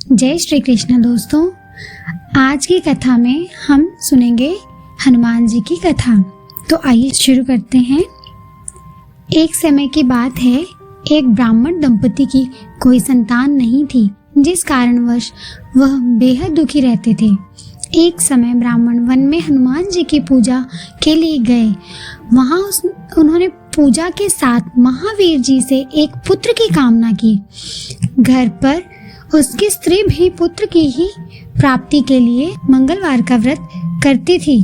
जय श्री कृष्ण दोस्तों। आज की कथा में हम सुनेंगे हनुमान जी की कथा। तो आइए शुरू करते हैं। एक समय की बात है, एक ब्राह्मण दंपति की कोई संतान नहीं थी, जिस कारणवश वह बेहद दुखी रहते थे। एक समय ब्राह्मण वन में हनुमान जी की पूजा के लिए गए। वहां उन्होंने पूजा के साथ महावीर जी से एक पुत्र की कामना की। घर पर उसकी स्त्री भी पुत्र की ही प्राप्ति के लिए मंगलवार का व्रत करती थी।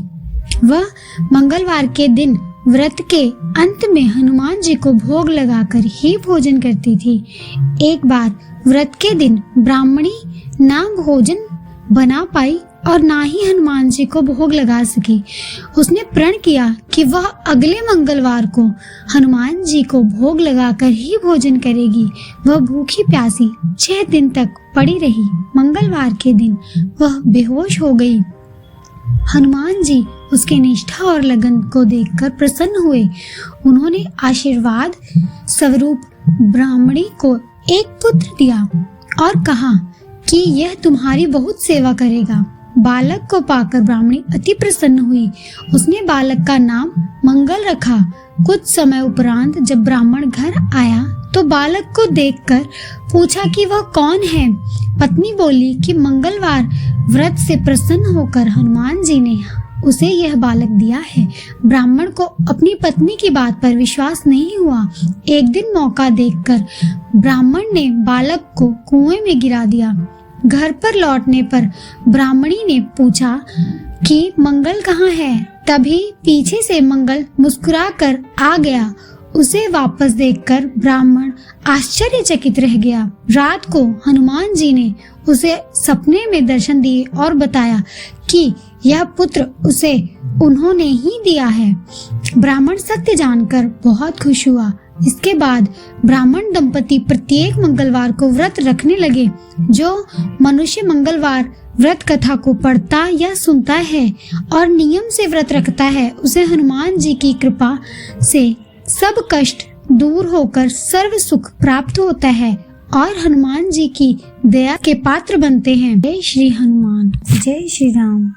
वह मंगलवार के दिन व्रत के अंत में हनुमान जी को भोग लगाकर ही भोजन करती थी। एक बार व्रत के दिन ब्राह्मणी ना भोजन बना पाई और ना ही हनुमान जी को भोग लगा सकी। उसने प्रण किया कि वह अगले मंगलवार को हनुमान जी को भोग लगाकर ही भोजन करेगी। वह भूखी प्यासी 6 दिन तक पड़ी रही। मंगलवार के दिन वह बेहोश हो गई। हनुमान जी उसके निष्ठा और लगन को देखकर प्रसन्न हुए। उन्होंने आशीर्वाद स्वरूप ब्राह्मणी को एक पुत्र दिया और कहा कि यह तुम्हारी बहुत सेवा करेगा। बालक को पाकर ब्राह्मणी अति प्रसन्न हुई। उसने बालक का नाम मंगल रखा। कुछ समय उपरांत जब ब्राह्मण घर आया तो बालक को देखकर पूछा कि वह कौन है। पत्नी बोली कि मंगलवार व्रत से प्रसन्न होकर हनुमान जी ने उसे यह बालक दिया है। ब्राह्मण को अपनी पत्नी की बात पर विश्वास नहीं हुआ। एक दिन मौका देखकर ब्राह्मण ने बालक को कुएं में गिरा दिया। घर पर लौटने पर ब्राह्मणी ने पूछा कि मंगल कहाँ है। तभी पीछे से मंगल मुस्कुराकर आ गया। उसे वापस देखकर ब्राह्मण आश्चर्यचकित रह गया। रात को हनुमान जी ने उसे सपने में दर्शन दिए और बताया कि यह पुत्र उसे उन्होंने ही दिया है। ब्राह्मण सत्य जानकर बहुत खुश हुआ। इसके बाद ब्राह्मण दंपति प्रत्येक मंगलवार को व्रत रखने लगे। जो मनुष्य मंगलवार व्रत कथा को पढ़ता या सुनता है और नियम से व्रत रखता है, उसे हनुमान जी की कृपा से सब कष्ट दूर होकर सर्व सुख प्राप्त होता है और हनुमान जी की दया के पात्र बनते हैं। जय श्री हनुमान, जय श्री राम।